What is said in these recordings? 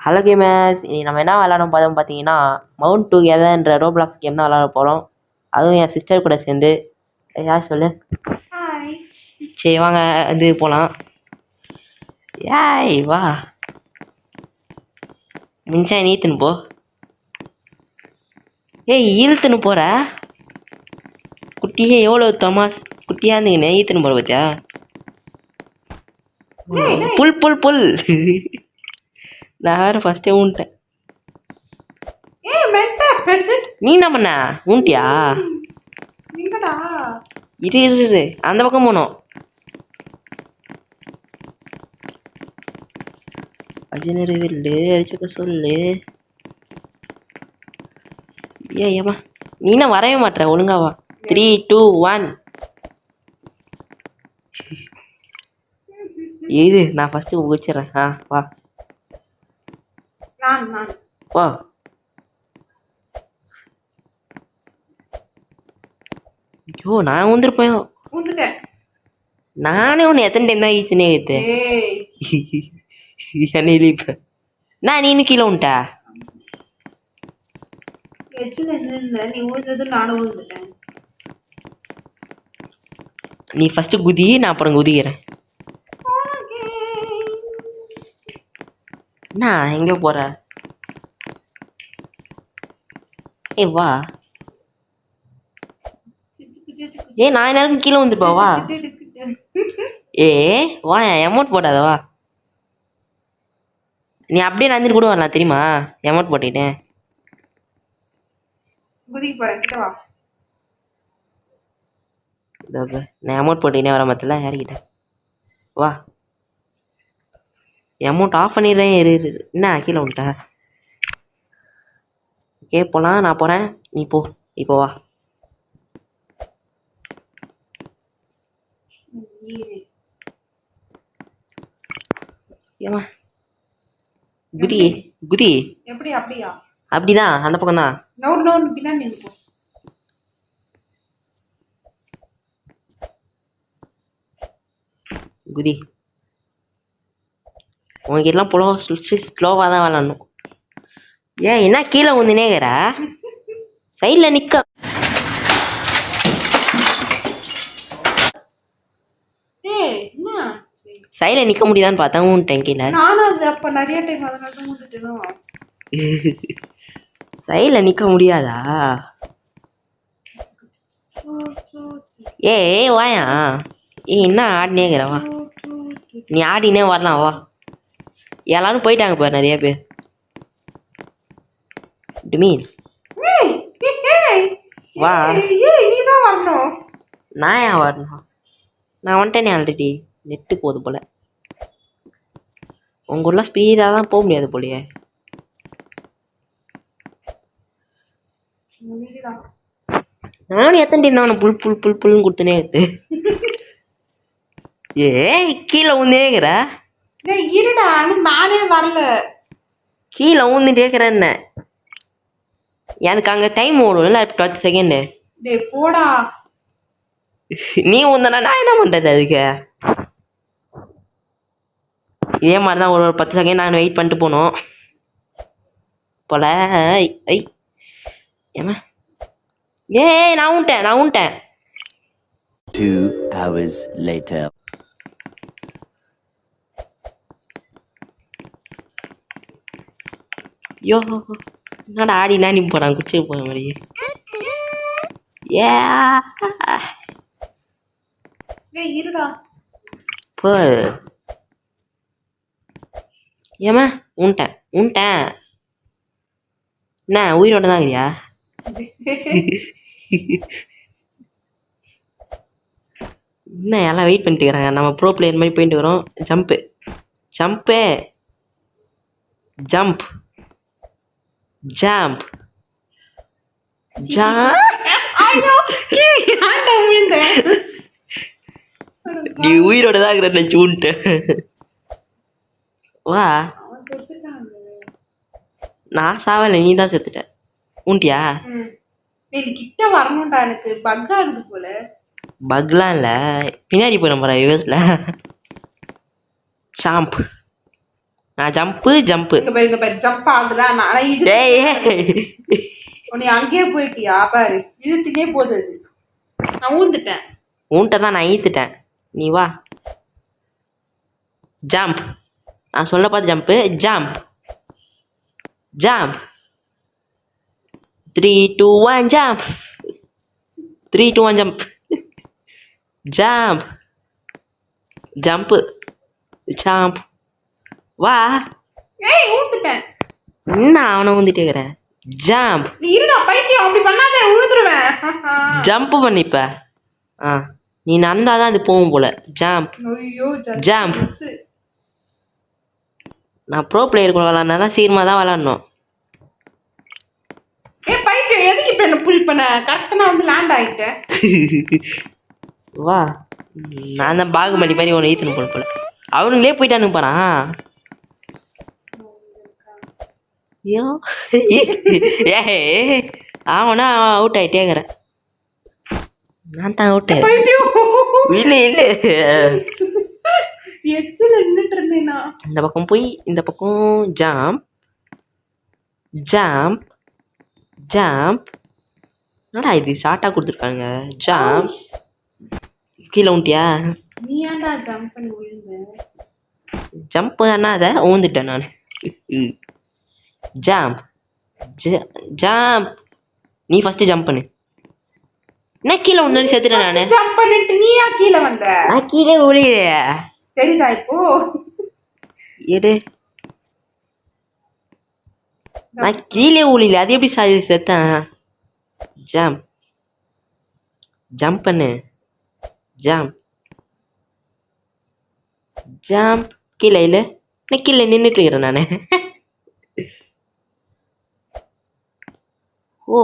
Hello gamers, இனி நம்ம என்ன விளாடணும் பார்த்தீங்கன்னா மவுண்ட் டுகெதர்ன்ற ரோப்ளாக்ஸ் கேம் தான் விளாட போகிறோம். அதுவும் என் சிஸ்டர் கூட சேர்ந்து. யார் சொல்லு? சரி வாங்க வந்து போகலாம். ஏய் வா, மின்சா நீத்துன்னு போ. ஏய் இழுத்துன்னு போகிற குட்டியே, எவ்வளோ தமாஸ் குட்டியாக இருந்தீங்கண்ணே ஈத்துன்னு போகிற பார்த்தியா? புல் புல் புல் நான் வேறு ஃபஸ்ட்டே ஊன்ட்டேன். நீ என்ன பண்ண? ஊன்ட்டியா? இரு இரு இரு, அந்த பக்கம் போனோம். அஜினரு வில்லு அடிச்சுக்க சொல்லு. ஏம்மா நீ என்ன வரவே மாட்டேற? ஒழுங்காவா. 3, 2, 1. இரு நான் ஃபஸ்ட்டு உச்சிட்றேன். வா வா. ஐயோ நான் வந்துருப்பேன். நானே ஒன்று எத்தனை டைம் தான் ஈச்சுனே கேட்டு என்ன இப்போ நான் நீ இன்னும் கீழே உன்ட்டா? நீ ஃபஸ்ட்டு குதி, நான் அப்புறம் குதிக்கிறேன். நான் எங்கே போகிற? ஏய் வா. நான் எல்லாருக்கும் கீழே வந்துருப்பா. வா வா, அமௌண்ட் போடாத வா. நீ அப்படியே நடந்துட்டு கூட வரலாம் தெரியுமா? அமௌண்ட் போட்டுக்கிட்டேன். நான் அமௌண்ட் போட்டுக்கிட்டே வர மத்தில யாருக்கிட்டேன். வா, அமௌண்ட் ஆஃப் பண்ணிடுறேன். என்ன கீழே வந்துட்டா? போகலாம், நான் போகிறேன். நீ போ, இப்போ வா. ஏமா குதி குதி. எப்படி? அப்படியா? அப்படிதான், அந்த பக்கம் தான். குதி. உங்ககிட்டலாம் போல ஸ்லோவாக தான் விளாடணும். என்ன கீழே வந்துனேங்கிற? சைடில் நிற்க. சைடில் நிற்க முடியுதான்னு பார்த்தா உன்ட்டேன் கீழே. சைடில் நிற்க முடியாதா? வாயா. என்ன ஆடினேங்கிறவா? நீ ஆடினே வரலாம் வா. எல்லாரும் போயிட்டாங்க பாரு நிறைய பேர். மீன் வா. நான் ஏன் வரணும்? நான் வந்துட்டேனே ஆல்ரெடி. நெட்டு போகுது போல. உங்க ஊர்லாம் ஸ்பீடாக தான் போக முடியாது போலையே. நானும் எத்தனை டைம் தான் புல் புல் புல் புல்னு கொடுத்துனே இருக்கு. கீழே ஊந்தேங்கிற? இருடா, நானே வரல. கீழே ஊந்துட்டே இருக்கிறேன். என்ன எனக்கு அங்கே டைம் ஓடும்ல, 10 செகண்டு. போடா. நீ ஊந்தனா நான் என்ன பண்ணுறது? அதுக்கு இதே மாதிரி தான் ஒரு 10 செகண்ட் நான் வெயிட் பண்ணிட்டு போனோம் போல. ஏமா நான் உன்ட்டேன். 2 hours later. யோ என்னடா ஆடி நானி போகிறான் குச்சி போகிற மாதிரியே. இருடா போ. ஏமா உன்ட்டேன் என்ன உயிரோட தான் இருக்கிறியா? என்ன எல்லாம் வெயிட் பண்ணிட்டு இருக்கிறாங்க. நம்ம ப்ரோ பிளேயர் மாதிரி போயிட்டு வரோம். ஜம்ப் நீ உயிரோட தான் இருக்கிற சூன்ட்டு. வா. நான் சாவலை, நீ தான் செத்துட்ட. ஊன்ட்டியா? கிட்ட வரணும்டா, எனக்கு பக் ஆகுது போல. பக்லாம் இல்லை, பின்னாடி போய் நம்ம ரிவர்ஸில். ஷாம்ப் நான் ஜம்ப்பு இங்க பாரு ஜம்ப் ஆகுதா நான் ஏய் ஏய். உன்னை அங்கேயே போயிட்டியா பாரு இழுத்துட்டே போகுது அது நான் ஊந்துட்டேன் உன்கிட்ட தான் நான் ஈத்துட்டேன் நீ வா ஜம்ப் நான் சொல்ல பார்த்து jump jump jump 3 2 1 jump 3 2 1 jump jump jump jump வா ஏய் ஊந்துட்டேன் என்ன அவனை வந்துட்டே இருக்கிறேன் ஜம்ப் நீ இருடா பைத்தியம் அப்படி பண்ணாத விழுந்துருவேன் ஜம்ப் பண்ணிப்ப ஆ நீ நடந்தாதான் அது போகும் போல ஜம்ப் ஐயோ Jump. நான் ப்ரோ பிளேயர் கூட விளாட்னா தான் சீக்கிரமாக தான் விளாட்ணும் ஏ பைத்தியம் எதுக்கு இப்போ என்ன புல் பண்ண கரெக்டாக நான் வந்து லேண்ட் ஆகிட்டேன் வா நான் தான் பாகுபலி மாதிரி ஒன்று ஈத்துன்னு போன போல அவனுங்களே போயிட்டானுங்க பாரா ஐயோ ஏ அவனா அவன் அவுட் ஆகிட்டேங்கிறேன் நான் தான் அவுட்டு பைத்தியம் இல்லை இல்லை எச்சில் நின்றுட்டு இருந்தேனா இந்த பக்கம் போய் இந்த பக்கம் ஜம்ப் ஜம்ப் ஜம்ப் என்னடா இது ஷார்ட்டாக கொடுத்துருக்காங்க ஜம்ப் கீழே உண்டியா நீ ஏன்டா ஜம்ப் பண்ணி விழுந்த ஜம்ப் தானே அதை ஊந்துட்டேன் நான் ஜம்ப் ஜம்ப் நீ ஃபஸ்ட்டு ஜம்ப் பண்ணு நான் கீழே ஒன்று சேர்த்துட்டேன் நான் ஜம்ப் பண்ணிட்டு நீயா கீழே வந்த நான் கீழே ஒளியே தெரியுதா இப்போ எடு நான் கீழே ஒளியில அது எப்படி சாதி செத்தேன் ஜம்ப் ஜம்ப் பண்ணு ஜம்ப் ஜம்ப் கீழே இல்லை நான் கீழே நின்றுட்டு இருக்கிறேன் நான் ஓ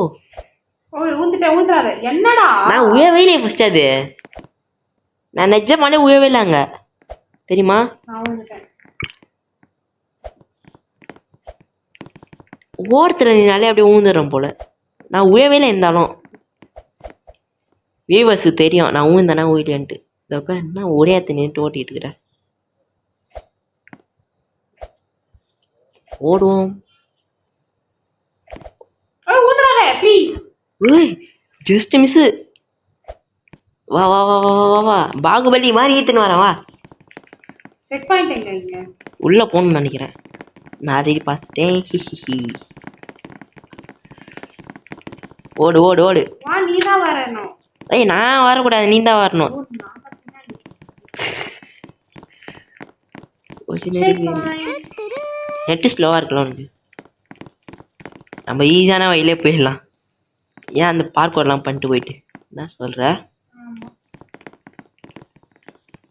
ஊந்துடாத என்னடா நான் உயவே இல்லையே ஃபஸ்ட் அது நான் நிஜமானே உயவே இல்லை அங்கே தெரியுமா நான் ஊந்துட்டேன் ஓரத்தில் நின்னாலே அப்படியே ஊந்துடுறேன் போல் நான் உயவேல இருந்தாலும் வியூவர்ஸு தெரியும் நான் ஊந்தேனா ஊயிட்டேன்ட்டு இதப்போ என்ன ஒரே இடத்த நின்றுட்டு ஓட்டிகிட்டு இருக்கிறேன் ஓடுவோம் ஊந்துடாத ப்ளீஸ் ஏய் ஜஸ்ட் மிஸ்ஸு வா வா வா வா வா வா பாகுபலி மாதிரி ஈத்துன்னு வரேன் வா செக் பாயிண்ட் எங்க இங்க உள்ளே போகணும்னு நினைக்கிறேன் நான் ஆல்ரெடி பார்த்துட்டேன் ஹி ஓடு ஓடு ஓடு வா நீ தான் வரணும் ஏய் நான் வரக்கூடாது நீ தான் வரணும் செக் பாயிண்ட் நெட்டு ஸ்லோவாக இருக்கலாம் உனக்கு நம்ம ஈஸியான வழியிலே போயிடலாம் ஏன் அந்த பார்க்கோர்லாம் பண்ணிட்டு போயிட்டு என்ன சொல்கிற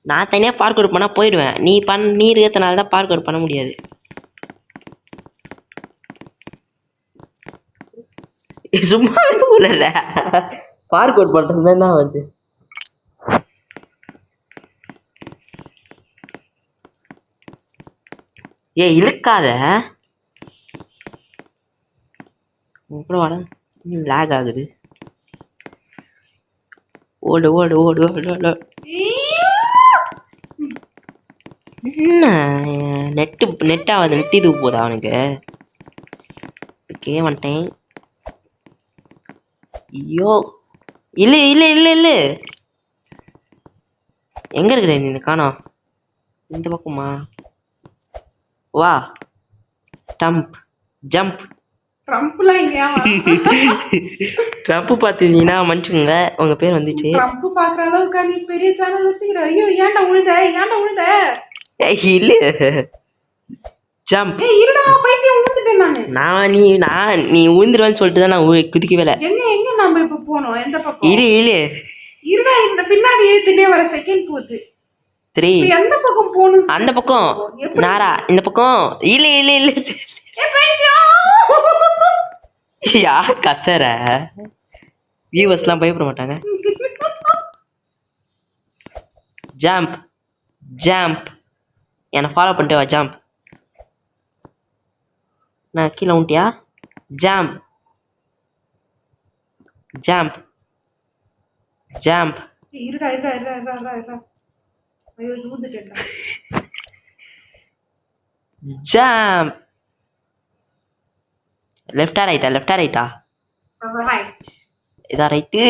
நான் தனியாக பார்க்கோர் பண்ணால் போயிடுவேன் நீ இருக்கிறதுனால தான் பார்க்கோர் பண்ண முடியாது சும்மாவே போல பார்க்கோர் பண்ணுறது தான் வருது ஏ இழுக்காத கூட வர லேக் ஆகுது ஓடு ஓடு ஓடு ஓடு ஓடு என்ன நெட்டாவது நெட் இது போதா அவனுக்கு ஓகே வந்துட்டேன் ஐயோ இல்லை இல்லை இல்லை இல்லை எங்கே இருக்கிற நீ காணோம் இந்த பக்கமா வா டம்ப் ஜம்ப் ட்ரம்ப்லாம் எங்கேயா ட்ரம்ப் பார்த்துருந்தீங்கன்னா மன்னிச்சுக்கோங்க உங்கள் பேர் வந்துச்சு ட்ரம்ப் பார்க்குற அளவுக்கு நீ பெரிய சேனல் வச்சுக்கிற ஐயோ ஏன்டா உழுத இல்லை ஜம்ப் ஏய் இருடா பைத்தியம் ஊந்துட்டேன் நான் நீ ஊந்துருவேன்னு சொல்லிட்டு தான் நான் குதிக்கவே இல்லை எங்க நம்ம இப்போ போனோம் எந்த பக்கம் இல்லை இருடா இந்த பின்னாடி இழுத்துட்டே வர செகண்ட் போகுது 3 எந்த பக்கம் போகணும் அந்த பக்கம் நாரா இந்த பக்கம் இல்லை இல்லை இல்லை யார் கத்துற வியூவர்ஸ்லாம் பயப்பட மாட்டாங்க ஜம்ப் ஜம்ப் என்னை ஃபாலோ பண்ணிட்டு வா ஜம்ப் நான் கீழே உண்டியா ஜம்ப் ஜம்ப் ஜம்ப் இருடா ஐயோ ஊந்துட்டேன்டா ஜம்ப். லெஃப்டா ரைட்டா? ரைட். இதான் ரைட்டு.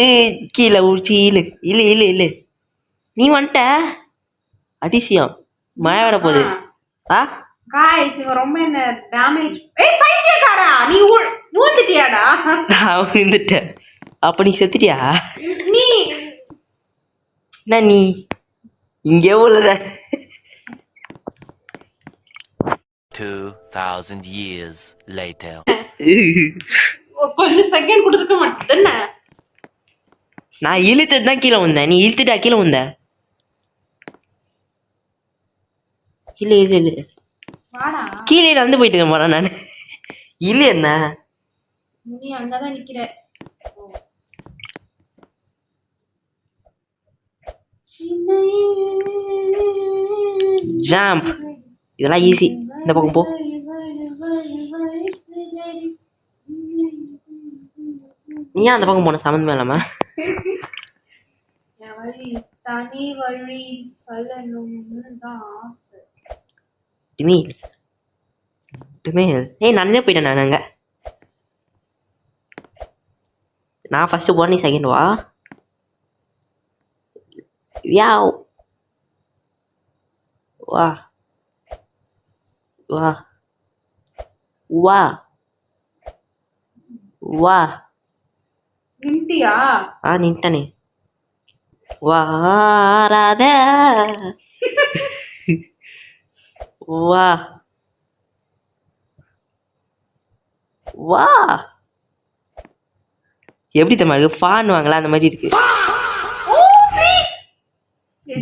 கீழே ஊச்சி இழு. இழு. நீ வந்துட்ட. அதிசயம். மழை வர போகுது. ஆ காய்ஸ் இவன் ரொம்ப என்ன டேமேஜ். ஏய் பைத்தியக்காரா, நீ ஊந்துட்டியாடா? நான் விழுந்துட்டேன். அப்போ நீ செத்துட்டியா? நீ என்ன நீ இங்கே உள்ள 2000 years later. கொஞ்சம் செகண்ட் கொடுத்துருக்க மாட்டேன். நான் இழுத்தது தான் கீழே வந்தேன். நீ இழுத்துட்டா கீழே வந்த? இல்லை வாடா, கீழே நடந்து போயிட்டு இருக்கேன் போறேன் நான். இல்லை என்ன நீ அங்கதான் நிக்கிற. ஜம்ப். இதெல்லாம் ஈஸி. இந்த பக்கம் போ. நீ ஏன் அந்த பக்கம் போன சம்மந்தமே இல்லாம? என் வழி தனி வழி சொல்லணும்னு தான் ஆசை. டிமேல் ஏய் நடந்தே போயிட்டேன் நான் அங்கே. நான் ஃபஸ்ட்டு போன, நீ செகண்ட் வா. யாவ். வா வா வா வா. நின்ட்டியா? நின்ட்டனே. வாராத வா வா. எப்படி தெரியுமா இருக்கு? ஃபான் வாங்கலாம் அந்த மாதிரி இருக்கு.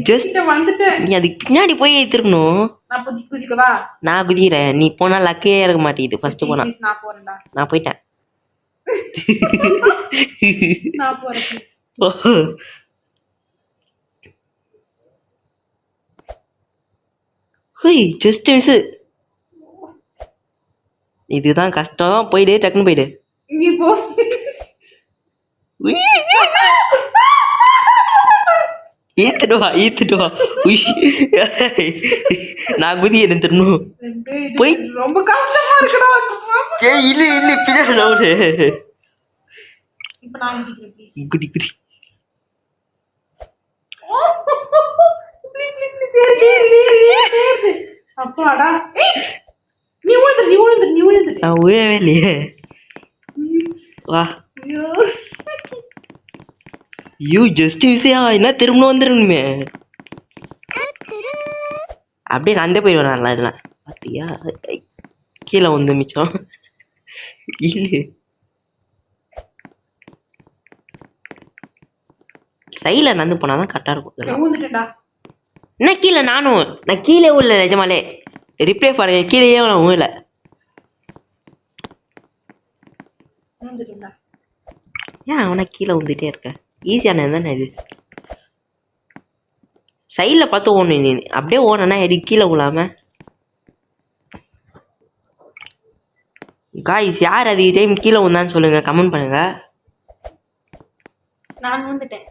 ஜஸ்ட் வந்துட்டேன். நீ அதுக்கு பின்னாடி போய் திரும்பணும். நான் குதிக்கவா? நான் குதிக்கிறேன். நீ போனா லக்கே இருக்க மாட்டேங்குது. ஃபர்ஸ்ட் போனா நான் போறேன்டா. நான் போயிட்டேன். நான் போறேன் ப்ளீஸ். ஹுய் just miss. இதுதான் கஷ்டம். போயிடு, டக்குன்னு போயிடு. நீ போ. ஈத்துட்டு வா. நான் குதி எடுத்துடணும். போய் ரொம்ப கஷ்டமா இருக்குடா. இல்ல பின்னாடி. இப்ப நான் குதிக்கிறேன் ப்ளீஸ். குதி. அப்பாடா. நீ விழுந்துரு. நான் உயவே இல்லையே. வா. யூ ஜஸ்ட் மிஸ்ஸா. என்ன திரும்ப வந்துடணுமே. அப்படியே நடந்தே போயிடுவேன் இதெல்லாம். பார்த்தியா கீழே வந்து மிச்சம். இல்லை சைடில் நடந்து போனால் தான் கரெக்டாக இருக்கும். என்ன கீழே நான் கீழே உள்ள நிஜமாலே ரிப்ளே பாருங்க. கீழேயே நான் ஊழல. ஏன் அவனை கீழே வந்துட்டே இருக்க? ஈஸியான தானே இது. சைடில் பார்த்து ஓடணும். நீ அப்படியே ஓடனா எடி கீழே விழாம. காய்ஸ் யார் அது டைம் கீழே வந்தான்னு சொல்லுங்க, கமெண்ட் பண்ணுங்க. நான் வந்துட்டேன்.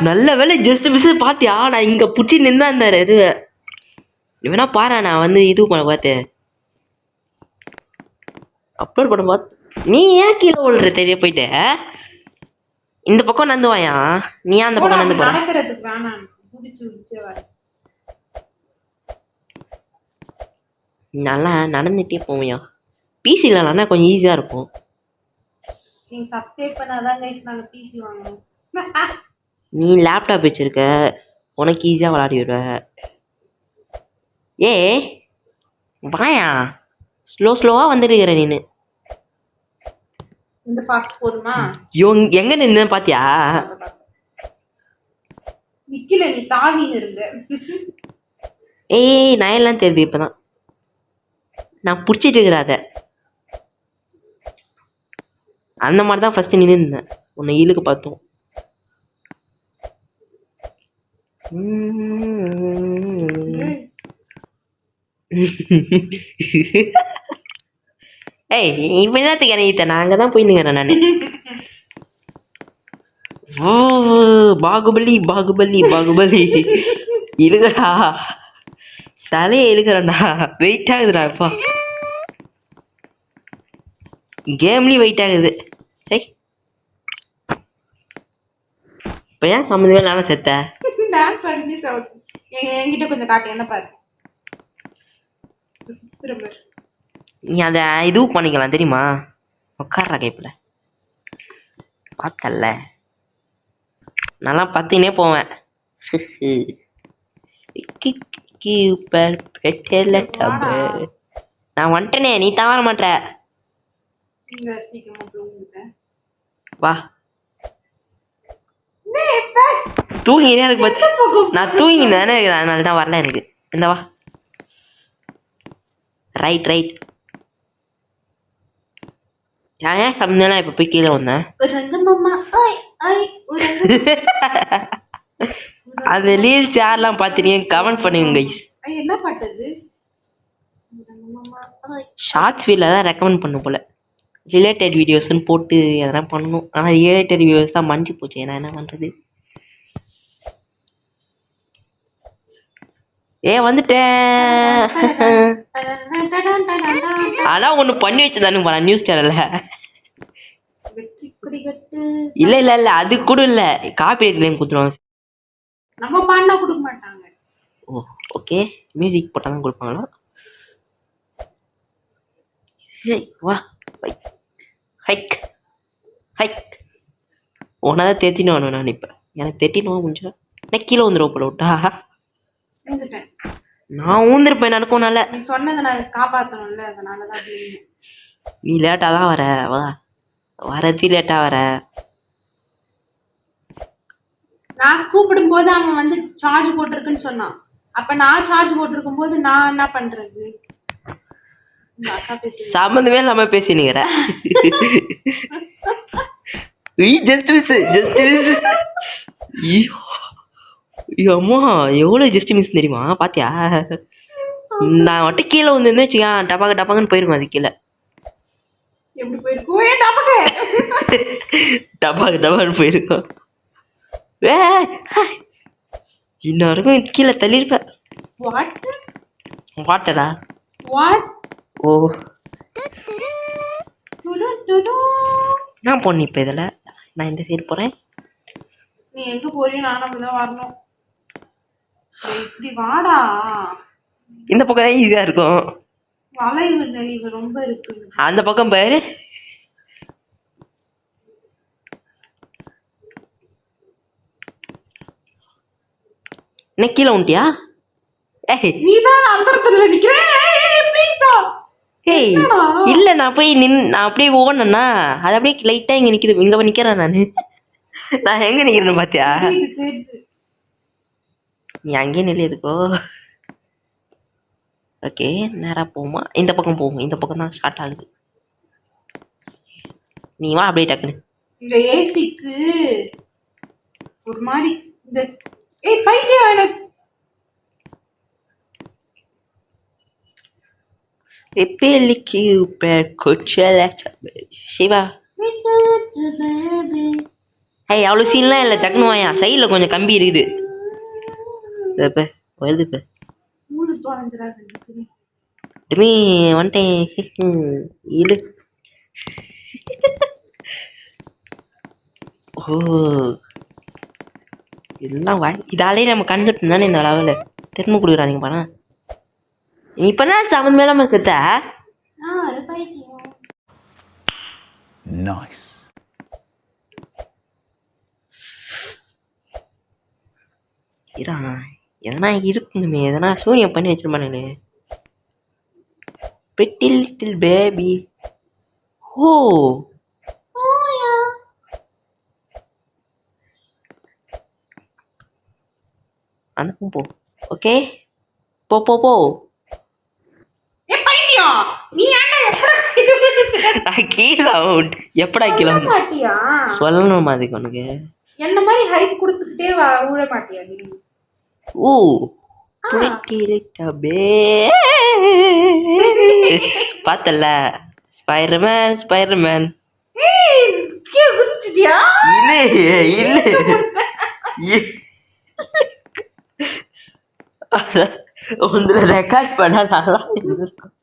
நல்ல வேலை ஜஸ்ட் மிஸ். பாத்தியா நான் இங்க புடிச்சு நின்றா இந்த இது வேணா பாரு. நான் வந்து இது பண்ண பார்த்தேன், அப்லோட் பண்ண பார்த்து. நீ ஏன் கீழே விழுற? தெரிய போயிட்டு இந்த பக்கம் நடந்து வாயா. நீ ஏன் அந்த பக்கம் நடந்து போற? நல்லா நடந்துட்டே போவியா? பிசில இல்லைனா கொஞ்சம் ஈஸியா இருக்கும். நீங்க சப்ஸ்கிரைப் பண்ணாதான் गाइस நாங்க பிசி வாங்குவோம். நீ லேப்டாப் வச்சிருக்க, உனக்கு ஈஸியா விளையாடிடுவ. ஏ வாயா, ஸ்லோவா வந்துடுகிற நீனு. இந்த ஃபாஸ்ட் போதுமா? எங்க நின்னு பாத்தியா? நிக்கல, நீ தாவின்னு இருந்த. ஏய் நான் எல்லாம் தெரியுது இப்பதான். நான் பிடிச்சிட்டு இருக்கிற அதை அந்த மாதிரி தான் ஃபர்ஸ்ட் நின்று இருந்தேன். உன்னை ஈழுக்கு பார்த்தோம். ஏய் இப்போ என்னத்துக்கு இறங்கிட்ட நான் அங்கே தான் போயின்னுக்கிறேன் நான். ஓ பாகுபலி பாகுபலி பாகுபலி இழுக்கடா சிலையை இழுக்கிறேன்டா வெயிட் ஆகுதுடா இப்போ கேம்லேயும் வெயிட் ஆகுது. சரி இப்போ ஏன் சம்மந்தமே இல்லாமல் செத்த டான்ஸ் ஆடி சவுண்ட் என்கிட்ட கொஞ்சம் காட்டு என்ன பாரு சுத்துற பாரு. நீ அதை இதுவும் பண்ணிக்கலாம் தெரியுமா? உட்கார்றா கைப்பில் பார்த்தல நல்லா பார்த்துக்கினே போவேன். நான் வந்துட்டேனே நீ தான் வர மாட்ட. இங்க சீக்கிரமா தூங்கிட்டேன். வா தூங்கினே எனக்கு பார்த்து நான் தூங்கினேன் தானே அதனால தான் வரல எனக்கு. இந்த வா ரைட் ரைட். ஏன் சம்னா இப்போ போய் கீழே வந்தேன். அந்த ரீல்ஸ் யாரெல்லாம் பார்த்துருக்கீங்க கமெண்ட் பண்ணுங்க கைஸ். என்ன பாட்டு? ஷார்ட்ஸ் ஃபீல்டில் தான் ரெக்கமெண்ட் பண்ணும் போல் ரிலேட்டட் வீடியோஸ்ன்னு போட்டு எதனா பண்ணணும். ஆனால் ரிலேட்டட் வீடியோஸ் தான் மஞ்சி போச்சு. நான் என்ன பண்ணுறது? வந்துட்டேன். ஆனால் ஒன்று பண்ணி வச்சுதானு போல நியூஸ் சேனலில். இல்லை இல்லை இல்லை அது கூட இல்லை காப்பிரைட் கிளைம் கொடுத்துருவாங்க. நம்ம பாடினா கொடுக்க மாட்டாங்க. ஓ ஓகே மியூசிக் போட்டால் தான் கொடுப்பாங்களா? வா ஹைக் ஹைக் ஒன்னாதான் தேத்தின்னு வேணும். நான் இப்போ எனக்கு தேட்டின்னு கொஞ்சம் நான் கீழே வந்துடுவோம் போல விட்டா. நான் ஊந்திருப்பேன் நடக்கும்னால. நீ சொன்னதை நான் காப்பாற்றணும்ல அதனால தான். நீ லேட்டாக தான் வர. வா வரது லேட்டாக வர. நான் கூப்பிடும் போது அவன் வந்து சார்ஜ் போட்டிருக்குன்னு சொன்னான். அப்ப நான் சார்ஜ் போட்டிருக்கும் போது நான் என்ன பண்றது? சம்மந்தமே இல்லாம பேசினுங்கிற. Just miss just miss. அம்மா எவ்வளோ ஜஸ்ட் மிஸ் தெரியுமா? பாத்தியா நான் மட்டும் கீழே வந்து வச்சுக்கேன் டப்பாக்கு டப்பாக்குன்னு போயிருக்கும். அது கீழே எப்படி போயிருக்கும்? டப்பாக்கு டப்பான்னு போயிருக்கும். இன்னும் கீழே தள்ளியிருப்பேன். வாட்டரா? ஓ நான் பொண்ணு இப்போ இதில் நான் இந்த சைடு போகிறேன். நீ எங்கே போறியோ நானும் அப்படிதான் வரணும். இப்படி வாடா. இந்த பக்கம் தான் ஈஸியாக இருக்கும். வளைவு நெளிவு ரொம்ப இருக்கு. அந்த பக்கம் பாரு. என்ன கீழே உண்டியா? நீ தான் அந்த இடத்துல நிக்கிற. ஏய் இல்லை நான் போய் நான் அப்படியே ஓடனேன்னா அது அப்படியே லைட்டாக இங்கே நிற்கிது. இங்கே நிற்கிறேன் நான். நான் எங்கே நிற்கிறேன்னு பார்த்தியா? நீ அங்கேயே நிலையதுக்கோ. ஓகே நேராக போகுமா? இந்த பக்கம் போகும். இந்த பக்கம் தான் ஸ்டார்ட் ஆகுது. நீ வா அப்படியே டக்குன்னு. இந்த ஏசிக்கு ஒரு மாதிரி இந்த பைத்தியம் எனக்கு. Epelique o pé cochelecha. Siva ஏய் அவ்வளோ சீன்லாம் இல்லை. டக்குன்னு வாயா சைடில் கொஞ்சம் கம்பி இருக்குது. இப்போ வருது. இப்போ டுமி வந்துட்டேன். இழு. ஓ இதெல்லாம் இதாலே நம்ம கண்டுட்டு தானே இந்த லெவலில் திரும்ப கொடுக்குறாங்க பணம். நீ இப்போ தான் சம்மந்தமே இல்லாமல் செத்த. Nice. எதனா இருக்குமே எதனா சூனியம் பண்ணி வச்சிருப்பானே. Pretty little baby. ஓ அந்த போ. ஓகே போ போ போ. கீழே எப்படா கீழே சொல்லணுமா அதுக்கு உனக்கு? என்ன மாதிரி ஹைட் கொடுத்துக்கிட்டே விழ மாட்டியா நீ? ஓ பார்த்தல ஸ்பைடர்மேன் ஏய் கீழே குதிச்சிட்டியா? இல்ல ஒன்று ரெக்கார்ட் பண்ண நல்லா இருந்திருக்கும்.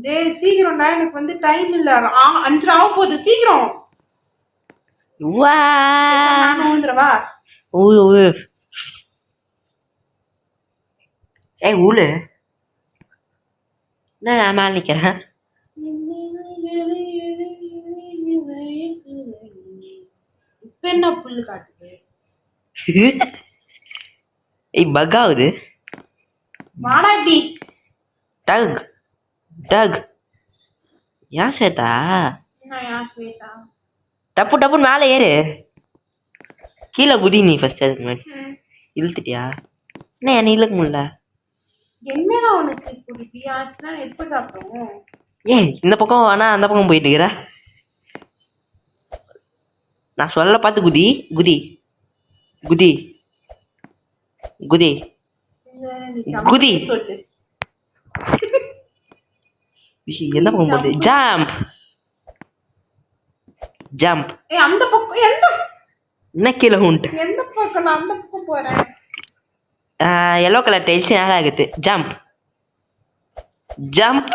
டேய் சீக்கிரம்டா, எனக்கு வந்து டைம் இல்ல. 5 ஆக போகுது, சீக்கிரம். வா நான் வந்துடவா? ஊழு ஏய் ஊழு என்ன நான் மேலே நிற்கிறேன். இப்ப என்ன புல்லு காட்டுது? ஏய் பக் ஆகுது. வாடா இப்படி. டக் டக் ஏன் ஸ்வேதா என்ன யார் ஸ்வேதா? டப்பு டப்புன்னு மேலே ஏறு. கீழே குதி நீ ஃபர்ஸ்ட். அதுக்கு முன்னாடி இழுத்துட்டியா? என்ன என்ன இழுக்க முடியல? என்னடா உனக்கு இப்படி இப்படி ஆச்சுன்னா எப்படி அப்புறம்? ஏய் இந்த பக்கம் வேணா அந்த பக்கம் போயிட்டு இருக்கிற. நான் சொல்ல பார்த்து குதி குதி குதி குதி குதி. சொல்லு. எந்த பக்கம் போகுது? Jump jump. ஏய் அந்த பக்கம் எந்த என்ன கீழே உண்டு? எந்த பக்கம்? நான் அந்த பக்கம் போறேன். எல்லோ கலர் டைல்ஸ் நல்லா ஆகுது. Jump jump.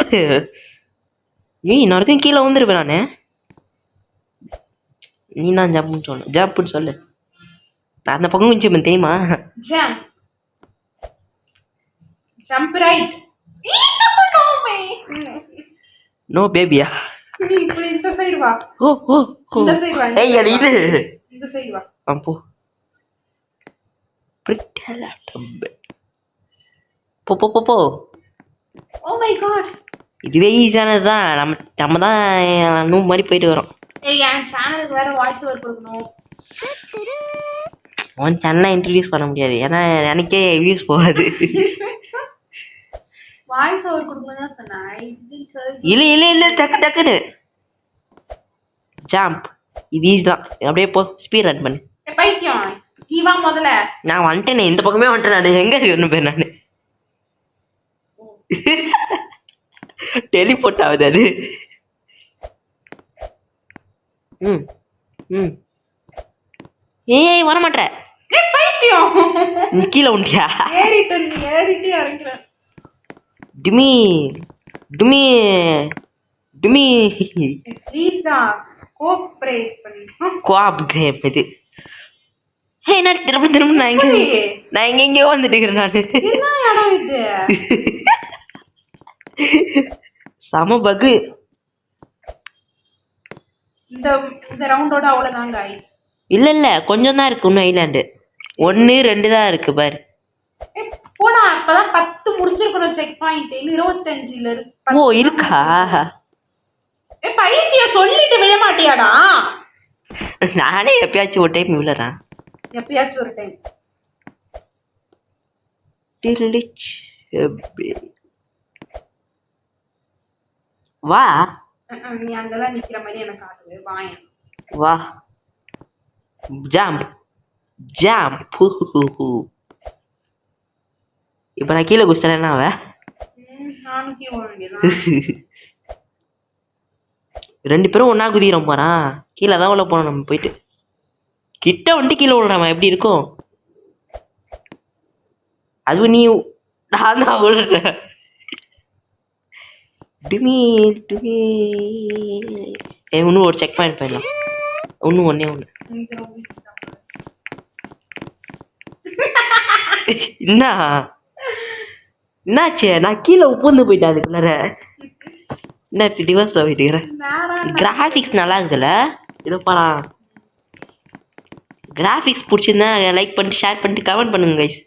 ஏய் இன்னொருக்கும் கீழே வந்துருப்பேன் நான். நீ தான் ஜம்ப்னு சொல்லணும். ஜம்ப்னு சொல்லு. நான் அந்த பக்கம் வச்சுப்பேன் தெரியுமா? Jump jump right. நோ பேபியா? நீ இப்படி இந்த சைடு வா. ஓ ஓ இந்த சைடு வா. ஏய் அது இது இந்த சைடு வா. போ பிரிட்டலா டப். போ போ போ போ. Oh my God. இதுவே ஈஸியானது தான். நம்ம தான் நூ மாதிரி போயிட்டு வரோம். ஏய் என் சேனலுக்கு வேற வாய்ஸ் ஓவர் கொடுக்கணும். உன் சேனலை இன்ட்ரடியூஸ் பண்ண முடியாது, ஏன்னா எனக்கே வியூஸ் போகாது. வாய்ஸ் ஓவர் கொடுக்கணும்னு சொன்னேன். இல்லை இல்லை இல்லை டக்கு டக்குன்னு ஜம்ப். இது ஈஸி தான். அப்படியே போ ஸ்பீட் ரன் பண்ணு. பைத்தியம் நீ வா முதல்ல. நான் வந்துட்டேனே, இந்த பக்கமே வந்துட்டேன். நான் எங்கே இருக்கணும் பேர் நான் டெலிபோர்ட் ஆகுது அது. ம் ம் ஏய் வரமாட்டேற. ஏய் பைத்தியம் நீ கீழே உண்டியா? ஏறிட்டு நீ ஏறிட்டு இறங்குறேன். டுமி டுமி டுமி. ப்ளீஸ் டா கோஆபரேட் பண்ணு. கோஆபரேட் இது. ஹே நான் திரும்ப நான் எங்கெங்கேயோ வந்துட்டு இருக்கிறேன் நான். என்ன இடம் இது? சம பகு. இந்த இந்த ரவுண்டோட அவ்வளோதான் गाइस. இல்லை இல்லை கொஞ்சம் தான் இருக்குது இன்னும். ஐலாண்டு 1 2 தான் இருக்குது பாரு. போடா இப்பதான் 10 முடிச்சிருக்கணும் செக் பாயிண்ட். இன்னும் 25ல இருக்கு. ஓ இருக்கா? ஏய் பைத்தியம் சொல்லிட்டு விழ மாட்டியாடா? நானே எப்பயாச்சும் ஒரு டைம் விழுறேன். எப்பயாச்சும் ஒரு டைம். வா நீ அங்கெல்லாம் நிக்கிற மாதிரி எனக்கு காட்டுது. வாயன் வா ஜம்ப் ஜம்ப். இப்போ நான் கீழே குச்சிட்டேன். என்ன அவ நானும் கீழே போக வேண்டியதான். 2 பேரும் ஒன்றா குதிக்கிறோம் போகிறான். கீழே தான் உள்ள போனோம். நம்ம போயிட்டு கிட்ட வந்துட்டு கீழே விழுறாம எப்படி இருக்கும்? அதுவும் நீ நான் தான் விழுறேன். டுமி டுமி. இன்னும் ஒரு செக் பாயிண்ட் போயிடலாம். இன்னும் ஒன்றே ஒன்று. என்னாச்சு? நான் கீழே உப்புந்து போயிட்டேன். அதுக்குள்ளார என்ன டிவர்ஸ் ஆகிட்டுக்கிறேன். கிராஃபிக்ஸ் நல்லா இருக்குதுல்ல? இதோ பாரா. கிராஃபிக்ஸ் பிடிச்சிருந்தா லைக் பண்ணிட்டு ஷேர் பண்ணிட்டு கமெண்ட் பண்ணுங்க கைஸ்.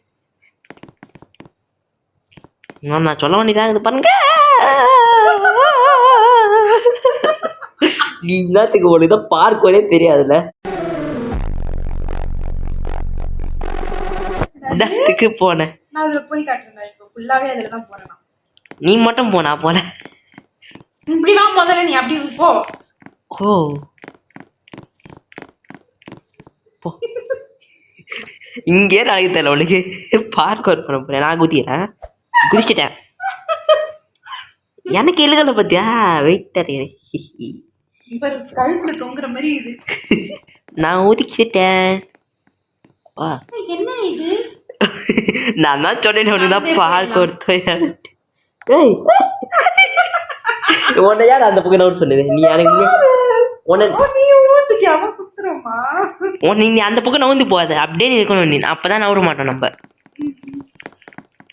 நான் சொல்ல வேண்டியதாக இது பாருங்க. நீ என்னத்துக்கு ஒரு இதை பார்க்கவே தெரியாதுல்ல? இடத்துக்கு போனேன். நான் அதில் போய் காட்டுறேன். இப்போ ஃபுல்லாகவே அதில் தான் போகிறேன். நீ மட்டும் போனா போல. இப்படி வா முதல்ல. நீ அப்படி போ. ஓ போ. இங்கே நடக்கு தெரியல உனக்கு. பார்க் ஒர்க் பண்ண போறேன். நான் குதிக்கிறேன். குதிச்சிட்டேன். எனக்கு இழுகலை பார்த்தியா வெயிட்டர் இப்ப கழுத்துல தொங்குற மாதிரி இது. நான் ஒதுக்கிட்டேன். வா என்ன இது? நான் தான் சொன்னேன் ஒன்று தான் பால் கொடுத்தேன். ஏய் உன்னை யார் அந்த பக்கம் நவுறு சொன்னது? நீ எனக்கு உன்னை நீ ஊத்துக்காம சுத்துறோமா? உன்னை நீ அந்த பக்கம் நவுந்து போகாத, அப்படியே நீ இருக்கணும். நீ அப்போ தான் நவர மாட்டோம் நம்ம.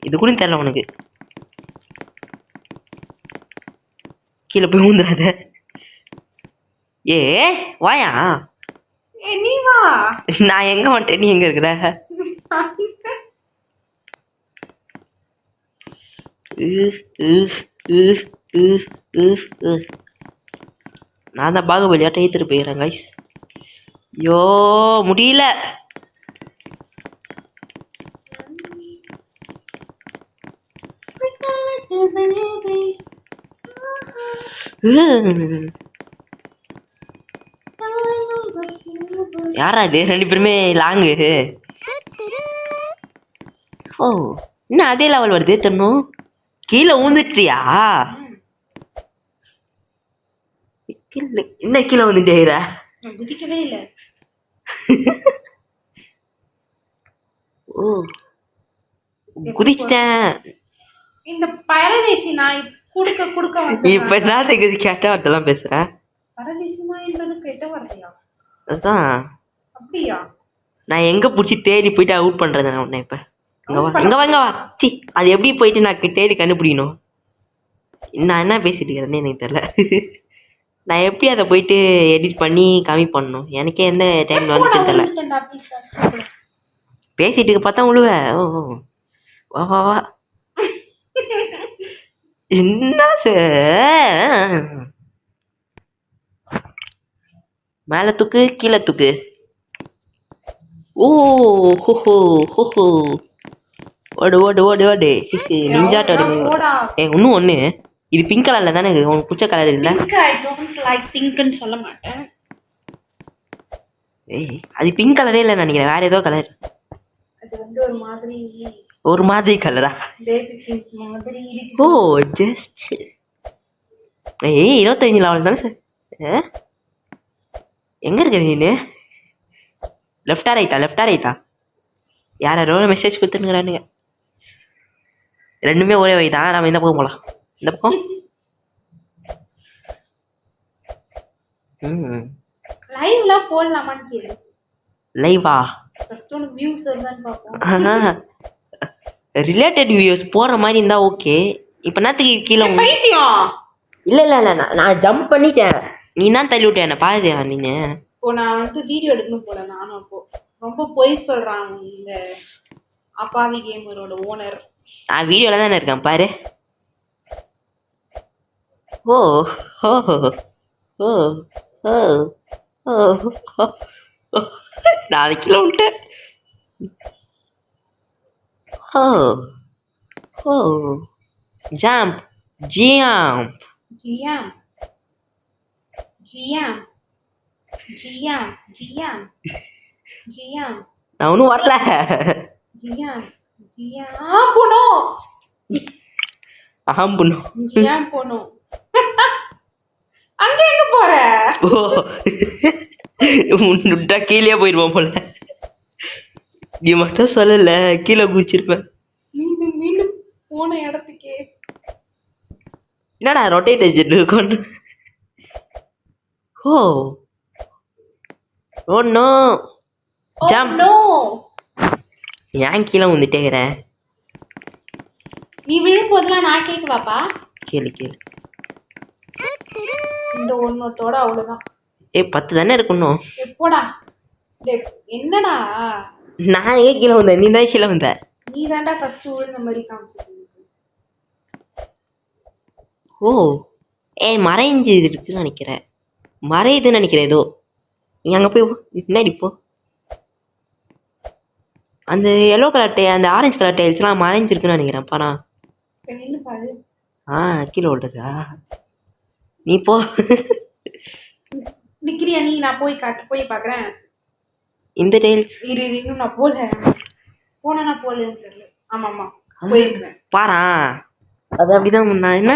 இது கூட தெரியல உனக்கு. கீழே போய் ஊந்துடாத. ஏ வாயா. நீ வா. நான் எங்க வந்துட்டேன், நீ எங்க இருக்கிற? நான் தான் பாகுபலியாட்ட ஏத்துட்டு போயிடுறேன் கைஸ். ஐயோ முடியல. யாரா இது? 2 பேருமே லாங்கு. ஓ இன்னும் அதே லெவல் வருது. தன்னும் கீழே ஊந்துட்டியா? இன்னும் கீழே வந்துட்டேற. குதிக்கவே இல்ல. ஓ குதிச்சிட்டேன். இந்த பரதேசி நாய் குடுக்க குடுக்க வந்து இப்ப என்னத்துக்கு கேட்ட வார்த்தைலாம் பேசுற? பரதேசி நாய்ன்றது கெட்ட வார்த்தையா? அதான். அப்படியா? நான் எங்க பிடிச்சி தேடி போயிட்டு அவுட் பண்றது நான் உன்னை. இப்ப இங்க வா சி அது எப்படி போயிட்டு நான் தேடி கண்டுபிடிக்கணும்? நான் என்ன பேசிட்டு இருக்கிறேன்னு எனக்கு தெரியல. நான் எப்படி அதை போயிட்டு எடிட் பண்ணி கம்மி பண்ணணும்? எனக்கே எந்த டைம்ல வந்துச்சுன்னு தெரியல. பேசிட்டு பார்த்தா உழுவ. ஓ வா வா வா. என்ன சார்? மேலே தூக்கு கீழே தூக்கு. ஓ ஹோஹோ ஹோஹோ ஓடு ஓடு ஓடு ஓடு. நிஞ்சாட்ட இன்னும் ஒன்று. இது பிங்க் கலரில் தானே இருக்குது. உனக்கு பிடிச்ச கலர் இல்லை? ஐ டோன்ட் லைக் பிங்க்னு சொல்ல மாட்டேன். ஏய் அது பிங்க் கலரே இல்லைன்னு நினைக்கிறேன். வேறு ஏதோ கலர். அது வந்து ஒரு மாதிரி கலரா? பேபி பிங்க் மாதிரி. ஓ ஜஸ்ட் ஏய் 25 லெவல் தானே சார். எங்கே இருக்க நீ? லெஃப்டா ரைட்டா? யாரோ மெசேஜ் கொடுத்துருங்கிறானுங்க. 2மே ஒரே வழி தான். நம்ம இந்த பக்கம் போகலாம். இந்த பக்கம். லைவ்லாம் போடலாமான்னு கேளு. லைவா? ஃபர்ஸ்ட் ஒன்று வியூஸ் வருதான்னு பார்ப்போம். ரிலேட்டட் வீடியோஸ் போடுற மாதிரி இருந்தால் ஓகே. இப்போ என்னத்துக்கு கீழே? பைத்தியம். இல்லை நான் ஜம்ப் பண்ணிட்டேன். நீ தான் தள்ளி விட்டேன். என்ன பாருதியா நீனு? இப்போ நான் வந்து வீடியோ எடுக்கணும் போல. நானும் அப்போ ரொம்ப பொய் சொல்கிறாங்க இந்த அப்பாவி கேமரோட ஓனர். நான் வீடியோவில் தானே இருக்கேன் பாரு. ஓ ஓ ஓ ஓ ஓ 4 கிலோ விட்டேன். ஓ ஓ ஜம்ப் ஜியாம்ப் ஜியாம் ஜியாம் ஜியாம் ஜியாம் ஜியாம். நான் ஒன்றும் வரல. ஜியாம் ஜியாம் போனோம். ஆம்புணும். ஜியாம் போனோம். அங்கே எங்க போற? ஓ முன்னுட்டா கீழே போயிடுவோம் போல. நீ மட்டும் சொல்லல, கீழே குதிச்சிருப்பேன். மீண்டும் மீண்டும் போன இடத்துக்கே. என்னடா ரொட்டேட் ஆகிட்டு? ஓ ஓ நோ ஜம்ப். நோ ஏன் கீழே வந்துட்டேங்கிறேன்? நீ விழும்போதெல்லாம் நான் கேட்குவாப்பா. கேளு இந்த ஒன்னத்தோட அவ்வளோதான். 10 தானே இருக்கணும். எப்போடா? என்னடா நான் ஏன் கீழே வந்தேன்? நீ தான் கீழே வந்த. நீ தாண்டா ஃபர்ஸ்ட் விழுந்த மாதிரி காமிச்சிருக்க. ஓ மறைஞ்சு இருக்குன்னு நினைக்கிறேன். மறையுதுன்னு நினைக்கிறேன் ஏதோ. நீ அங்கே போய் பின்னாடி போ. அந்த எல்லோ கலர் அந்த ஆரஞ்சு கலர் டைல்ஸ்லாம் மறைஞ்சிருக்குன்னு நினைக்கிறேன். பாரா நின்று பாரு. கீழே விடுறதா? நீ போ. நிக்கிறியா நீ? நான் போய் பார்க்குறேன். இந்த டைல்ஸ் இன்னும் நான் போனேன்னா போகலன்னு தெரியல. ஆமாம் போயிருக்கிறேன். பாரா அது அப்படிதான். நான் என்ன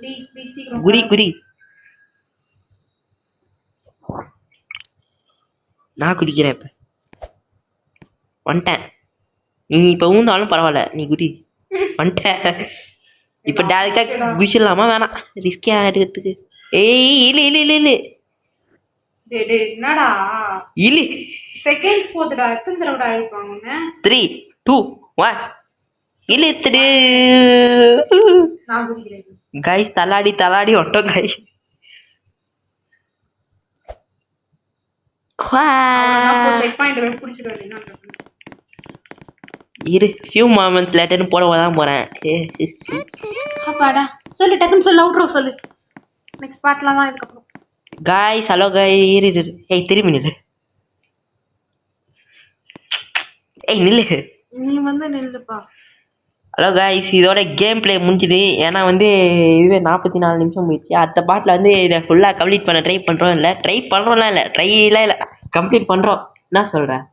ப்ளீஸ் ப்ளீஸ் சீக்கிரம் குதி குதி. நான் குதிக்கிறேன் இப்போ. வந்துட்டேன். நீ இப்போ ஊந்தாலும் பரவாயில்ல, நீ குதி. வந்துட்டேன். இப்போ டேரெக்டாக குதிச்சிடலாமா வேணாம்? ரிஸ்கியாக எடுக்கிறதுக்கு. ஏய் இல்லை இல்லை இல்லை இல்லை டேய் என்னடா இல்லை. செகண்ட்ஸ் போதுடா, எத்தனை தடவைடா இருப்பாங்க? 3 2 1 இழுத்துடு. நான் குதிக்கிறேன். கைஸ் தலாடி தலாடி ஒட்டும் கைஸ். செக் பாயிண்ட் பிடிச்சிட்டு வரேன். இரு ஃபியூ மொமெண்ட்ஸ் லேட்டர்னு போட தான் போகிறேன். அப்பாடா சொல்லு, டக்குன்னு சொல்லு, அவுட்ரோ சொல்லு. நெக்ஸ்ட் பார்ட்லாம் தான் இதுக்கப்புறம். காய்ஸ் ஹலோ காய். இரு இரு. ஏய் திரும்பி நில்லு. ஏய் நில்லு. நீ வந்து நில்லுப்பா. ஹலோ காய்ஸ், இதோட கேம் பிளே முடிஞ்சுது. ஏன்னா வந்து இதுவே 44 நிமிஷம் போயிடுச்சு. அடுத்த பாட்டில் வந்து இதை ஃபுல்லாக கம்ப்ளீட் பண்ண ட்ரை பண்ணுறோம். இல்லை ட்ரை பண்ணுறோம்லாம் இல்லை, ட்ரைலாம் இல்லை, கம்ப்ளீட் பண்ணுறோம். என்ன சொல்கிறேன்?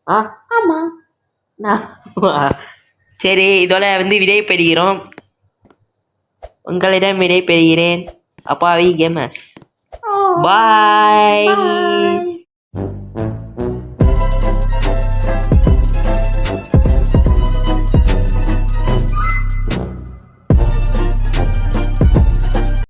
ஆ ஆமாம். நான் சரி, இதோட வந்து விடை பெறுகிறோம். உங்களிடம் விடை பெறுகிறேன். அப்பாவி கேமர்ஸ். பாய்.